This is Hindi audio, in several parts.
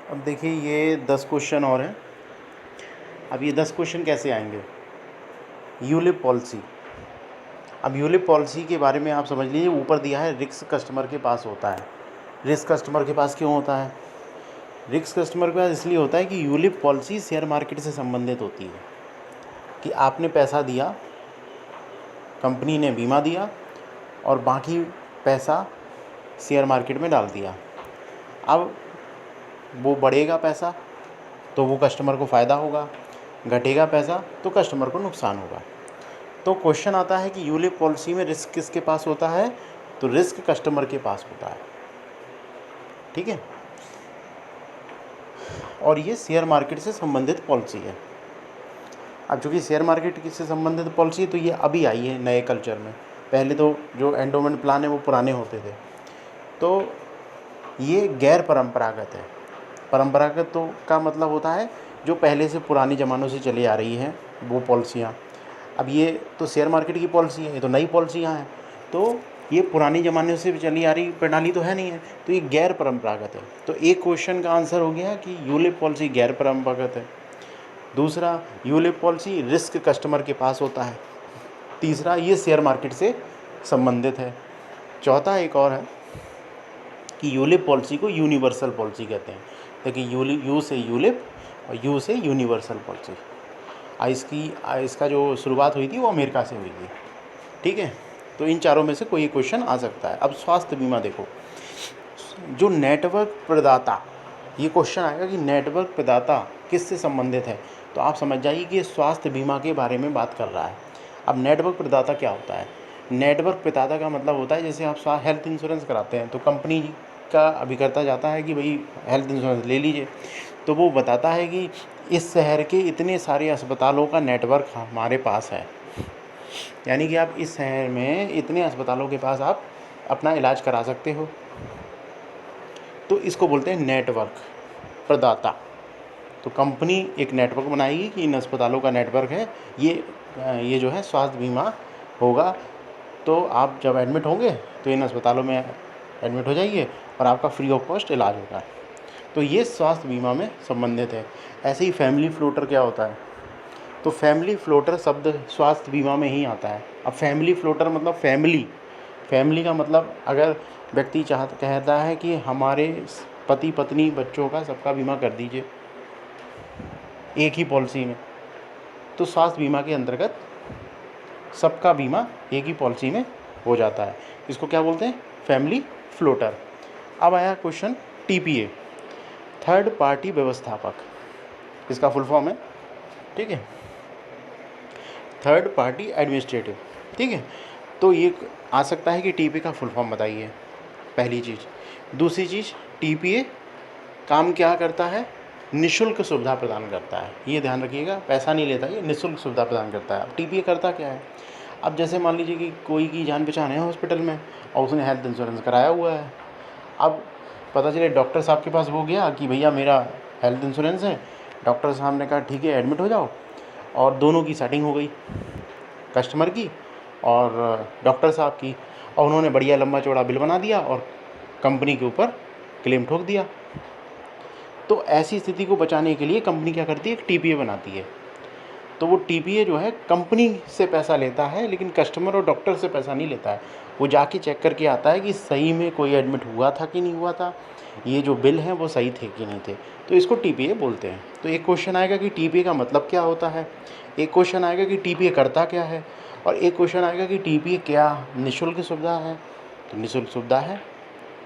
अब देखिए ये 10 क्वेश्चन और हैं। अब ये 10 क्वेश्चन कैसे आएंगे? ULIP policy. अब यूलिप पॉलिसी के बारे में आप समझ लीजिए, ऊपर दिया है रिस्क कस्टमर के पास होता है। रिस्क कस्टमर के पास क्यों होता है? रिस्क कस्टमर के पास इसलिए होता है कि यूलिप पॉलिसी शेयर मार्केट से संबंधित होती है कि आपने पैसा दिया, कंपनी ने बीमा दिया और बाकी पैसा शेयर मार्केट में डाल दिया। अब वो बढ़ेगा पैसा तो वो कस्टमर को फ़ायदा होगा, घटेगा पैसा तो कस्टमर को नुकसान होगा। तो क्वेश्चन आता है कि यूलिप पॉलिसी में रिस्क किसके पास होता है? तो रिस्क कस्टमर के पास होता है। ठीक है, और ये शेयर मार्केट से संबंधित पॉलिसी है। अब चूँकि शेयर मार्केट से संबंधित पॉलिसी है तो ये अभी आई है नए कल्चर में। पहले तो जो एंडोमेंट प्लान है वो पुराने होते थे। तो ये गैर परंपरागत है। परंपरागत तो का मतलब होता है जो पहले से पुराने ज़मानों से चली आ रही हैं वो पॉलिसियाँ। अब ये तो शेयर मार्केट की पॉलिसी है, ये तो नई पॉलिसियाँ हैं। तो ये पुरानी ज़माने से चली आ रही प्रणाली तो है नहीं है, तो ये गैर परंपरागत है। तो एक क्वेश्चन का आंसर हो गया कि यूलिप पॉलिसी गैर परंपरागत है। दूसरा, यूलिप पॉलिसी रिस्क कस्टमर के पास होता है। तीसरा, ये शेयर मार्केट से संबंधित है। चौथा एक और है कि यूलिप पॉलिसी को यूनिवर्सल पॉलिसी कहते हैं। देखिए यू से यूलिप और यू से यूनिवर्सल पॉलिसी। इसका जो शुरुआत हुई थी वो अमेरिका से हुई थी। ठीक है, तो इन चारों में से कोई एक क्वेश्चन आ सकता है। अब स्वास्थ्य बीमा देखो, जो नेटवर्क प्रदाता, ये क्वेश्चन आएगा कि नेटवर्क प्रदाता किससे संबंधित है, तो आप समझ जाइए कि ये स्वास्थ्य बीमा के बारे में बात कर रहा है। अब नेटवर्क प्रदाता क्या होता है? नेटवर्क प्रदाता का मतलब होता है जैसे आप हेल्थ इंश्योरेंस कराते हैं तो कंपनी का अभिकर्ता जाता है कि भाई हेल्थ इंश्योरेंस ले लीजिए, तो वो बताता है कि इस शहर के इतने सारे अस्पतालों का नेटवर्क हमारे पास है। यानी कि आप इस शहर में इतने अस्पतालों के पास आप अपना इलाज करा सकते हो। तो इसको बोलते हैं नेटवर्क प्रदाता। तो कंपनी एक नेटवर्क बनाएगी कि इन अस्पतालों का नेटवर्क है, ये जो है स्वास्थ्य बीमा होगा। तो आप जब एडमिट होंगे तो इन अस्पतालों में एडमिट हो जाइए और आपका फ्री ऑफ कॉस्ट इलाज होगा। तो ये स्वास्थ्य बीमा में संबंधित है। ऐसे ही फैमिली फ्लोटर क्या होता है? तो फैमिली फ्लोटर शब्द स्वास्थ्य बीमा में ही आता है। अब फैमिली फ्लोटर मतलब फैमिली का मतलब अगर व्यक्ति कहता है कि हमारे पति पत्नी बच्चों का सबका बीमा कर दीजिए एक ही पॉलिसी में, तो स्वास्थ्य बीमा के अंतर्गत सबका बीमा एक ही पॉलिसी में हो जाता है। इसको क्या बोलते हैं? Family floater. अब आया क्वेश्चन टीपीए, थर्ड पार्टी व्यवस्थापक, इसका फुल फॉर्म है। ठीक है, थर्ड पार्टी एडमिनिस्ट्रेटिव। ठीक है, तो ये आ सकता है कि टीपीए का फुल फॉर्म बताइए, पहली चीज़। दूसरी चीज़, टीपीए काम क्या करता है? निःशुल्क सुविधा प्रदान करता है। ये ध्यान रखिएगा, पैसा नहीं लेता, ये निःशुल्क सुविधा प्रदान करता है। अब टीपीए करता क्या है? अब जैसे मान लीजिए कि कोई की जान पहचान है हॉस्पिटल में और उसने हेल्थ इंश्योरेंस कराया हुआ है। अब पता चले डॉक्टर साहब के पास वो गया कि भैया मेरा हेल्थ इंश्योरेंस है। डॉक्टर साहब ने कहा ठीक है एडमिट हो जाओ, और दोनों की सेटिंग हो गई, कस्टमर की और डॉक्टर साहब की, और उन्होंने बढ़िया लंबा चौड़ा बिल बना दिया और कंपनी के ऊपर क्लेम ठोक दिया। तो ऐसी स्थिति को बचाने के लिए कंपनी क्या करती है? एक टीपीए बनाती है। तो वो टीपीए जो है कंपनी से पैसा लेता है, लेकिन कस्टमर और डॉक्टर से पैसा नहीं लेता है। वो जाके चेक करके आता है कि सही में कोई एडमिट हुआ था कि नहीं हुआ था, ये जो बिल हैं वो सही थे कि नहीं थे। तो इसको टीपीए बोलते हैं। तो एक क्वेश्चन आएगा कि टीपीए का मतलब क्या होता है, एक क्वेश्चन आएगा कि टीपीए करता क्या है, और एक क्वेश्चन आएगा कि टीपीए क्या निःशुल्क सुविधा है? तो निःशुल्क सुविधा है।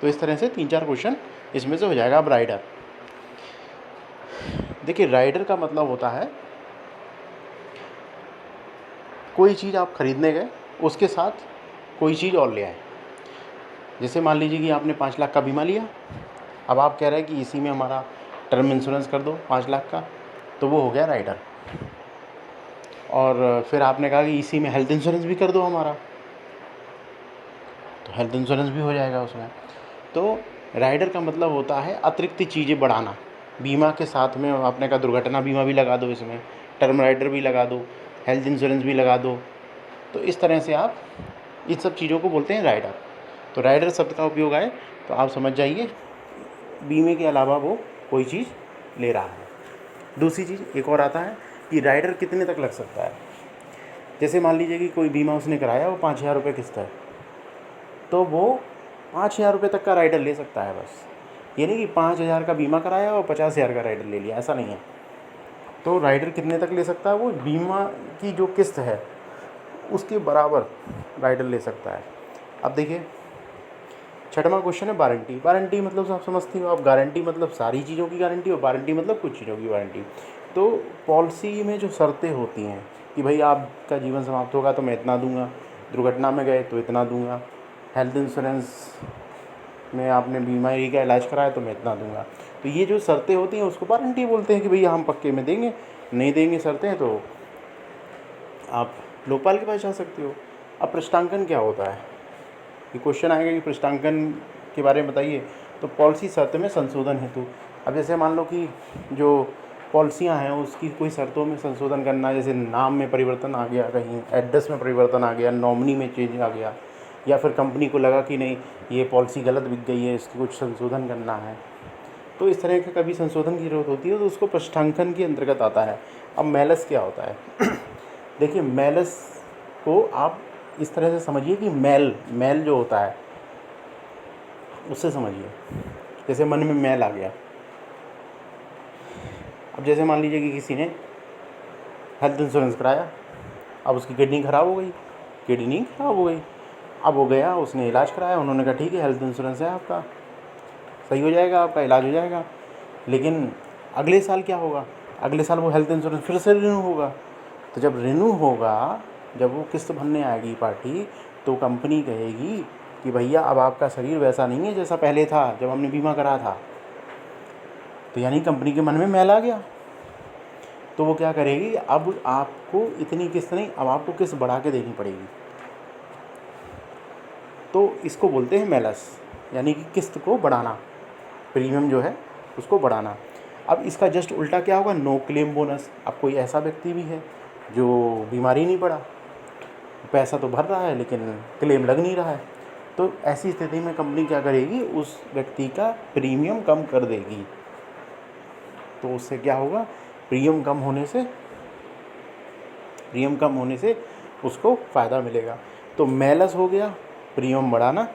तो इस तरह से 3-4 क्वेश्चन इसमें से हो जाएगा। अब राइडर, देखिए राइडर का मतलब होता है कोई चीज़ आप खरीदने गए, उसके साथ कोई चीज़ और ले आए। जैसे मान लीजिए कि आपने 5 लाख का बीमा लिया, अब आप कह रहे हैं कि इसी में हमारा टर्म इंश्योरेंस कर दो 5 लाख का, तो वो हो गया राइडर। और फिर आपने कहा कि इसी में हेल्थ इंश्योरेंस भी कर दो हमारा, तो हेल्थ इंश्योरेंस भी हो जाएगा उसमें। तो राइडर का मतलब होता है अतिरिक्त चीज़ें बढ़ाना। बीमा के साथ में आपने कहा दुर्घटना बीमा भी लगा दो, इसमें टर्म राइडर भी लगा दो, हेल्थ इंश्योरेंस भी लगा दो। तो इस तरह से आप इन सब चीज़ों को बोलते हैं राइडर। तो राइडर शब्द का उपयोग आए तो आप समझ जाइए बीमे के अलावा वो कोई चीज़ ले रहा है। दूसरी चीज़ एक और आता है कि राइडर कितने तक लग सकता है। जैसे मान लीजिए कि कोई बीमा उसने कराया, वो 5,000 रुपये किस्त है, तो वो 5,000 रुपये तक का राइडर ले सकता है बस। ये नहीं कि 5,000 का बीमा कराया और 50,000 का राइडर ले लिया, ऐसा नहीं है। तो राइडर कितने तक ले सकता है, वो बीमा की जो किस्त है उसके बराबर राइडर ले सकता है। अब देखिए, छठवां क्वेश्चन है वारंटी। वारंटी मतलब आप समझती हो आप, गारंटी मतलब सारी चीज़ों की गारंटी, और वारंटी मतलब कुछ चीज़ों की वारंटी। तो पॉलिसी में जो शर्तें होती हैं कि भाई आपका जीवन समाप्त होगा तो मैं इतना दूंगा, दुर्घटना में गए तो इतना दूंगा, हेल्थ इंश्योरेंस में आपने बीमारी का इलाज कराया तो मैं इतना दूंगा। तो ये जो शर्तें होती हैं उसको वारंटी बोलते हैं कि भैया हम पक्के में देंगे, नहीं देंगे शर्तें तो आप लोकपाल के पास जा सकते हो। अब पृष्ठांकन क्या होता है, ये क्वेश्चन आएगा कि पृष्ठांकन के बारे में बताइए। तो पॉलिसी शर्त में संशोधन हेतु, अब जैसे मान लो कि जो पॉलिसियाँ हैं उसकी कोई शर्तों में संशोधन करना, जैसे नाम में परिवर्तन आ गया, कहीं एड्रेस में परिवर्तन आ गया, नॉमिनी में चेंज आ गया, या फिर कंपनी को लगा कि नहीं ये पॉलिसी गलत बिक गई है, इसकी कुछ संशोधन करना है, तो इस तरह का कभी संशोधन की ज़रूरत होती है तो उसको पृष्ठांकन के अंतर्गत आता है। अब मैलस क्या होता है देखिए, मैलस को आप इस तरह से समझिए कि मैल जो होता है उससे समझिए। जैसे मन में मैल आ गया, अब जैसे मान लीजिए कि किसी ने हेल्थ इंश्योरेंस कराया, अब उसकी किडनी ख़राब हो गई, अब वो गया, उसने इलाज कराया, उन्होंने कहा ठीक है हेल्थ इंश्योरेंस है आपका, सही हो जाएगा, आपका इलाज हो जाएगा। लेकिन अगले साल क्या होगा, अगले साल वो हेल्थ इंश्योरेंस फिर से रिन्यू होगा। तो जब रिन्यू होगा, जब वो किस्त भरने आएगी पार्टी, तो कंपनी कहेगी कि भैया अब आपका शरीर वैसा नहीं है जैसा पहले था जब हमने बीमा करा था। तो यानी कंपनी के मन में मैल आ गया, तो वो क्या करेगी, अब आपको इतनी किस्त नहीं, अब आपको किस्त बढ़ा के देनी पड़ेगी। तो इसको बोलते हैं मैलस, यानी कि किस्त को बढ़ाना, प्रीमियम जो है उसको बढ़ाना। अब इसका जस्ट उल्टा क्या होगा, नो क्लेम बोनस। अब कोई ऐसा व्यक्ति भी है जो बीमारी नहीं पड़ा, पैसा तो भर रहा है लेकिन क्लेम लग नहीं रहा है, तो ऐसी स्थिति में कंपनी क्या करेगी, उस व्यक्ति का प्रीमियम कम कर देगी। तो उससे क्या होगा, प्रीमियम कम होने से उसको फ़ायदा मिलेगा। तो मैलस हो गया प्रीमियम बढ़ाना,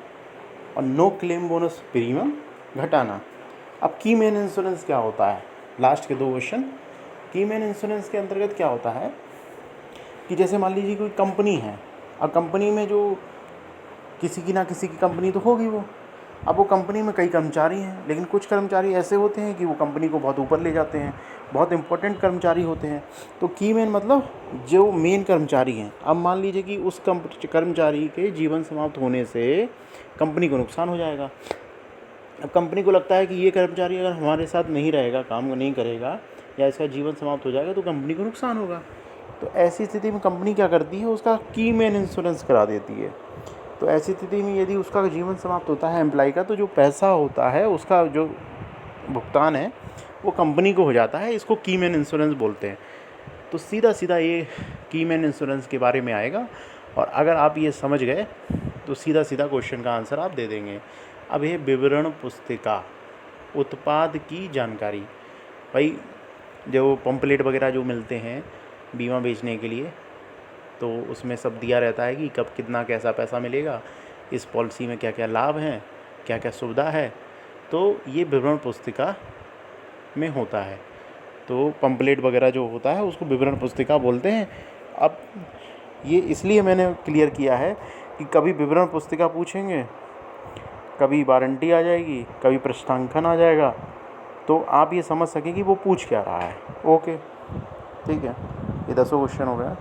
और नो क्लेम बोनस प्रीमियम घटाना। अब की मैन इंश्योरेंस क्या होता है, लास्ट के 2 क्वेश्चन। की मैन इंश्योरेंस के अंतर्गत क्या होता है कि जैसे मान लीजिए कोई कंपनी है, अब कंपनी में जो किसी की कंपनी तो होगी वो, अब वो कंपनी में कई कर्मचारी हैं, लेकिन कुछ कर्मचारी ऐसे होते हैं कि वो कंपनी को बहुत ऊपर ले जाते हैं, बहुत इंपॉर्टेंट कर्मचारी होते हैं। तो की मैन मतलब जो मेन कर्मचारी हैं। अब मान लीजिए कि उस कर्मचारी के जीवन समाप्त होने से कंपनी को नुकसान हो जाएगा। अब कंपनी को लगता है कि ये कर्मचारी अगर हमारे साथ नहीं रहेगा, काम नहीं करेगा, या इसका जीवन समाप्त हो जाएगा तो कंपनी को नुकसान होगा। तो ऐसी स्थिति में कंपनी क्या करती है, उसका की मैन इंश्योरेंस करा देती है। तो ऐसी स्थिति में यदि उसका जीवन समाप्त होता है एम्प्लॉय का, तो जो पैसा होता है उसका जो भुगतान है वो कंपनी को हो जाता है। इसको की मैन इंश्योरेंस बोलते हैं। तो सीधा ये की मैन इंश्योरेंस के बारे में आएगा, और अगर आप ये समझ गए तो सीधा क्वेश्चन का आंसर आप दे देंगे। अब ये विवरण पुस्तिका, उत्पाद की जानकारी। भाई जो पंपलेट वगैरह जो मिलते हैं बीमा बेचने के लिए, तो उसमें सब दिया रहता है कि कब कितना कैसा पैसा मिलेगा, इस पॉलिसी में क्या क्या लाभ हैं, क्या क्या सुविधा है। तो ये विवरण पुस्तिका में होता है। तो पंपलेट वगैरह जो होता है उसको विवरण पुस्तिका बोलते हैं। अब ये इसलिए मैंने क्लियर किया है कि कभी विवरण पुस्तिका पूछेंगे, कभी वारंटी आ जाएगी, कभी पृष्ठांकन आ जाएगा, तो आप ये समझ सकें कि वो पूछ क्या रहा है। ओके, ठीक है, ये 10 क्वेश्चन हो गया।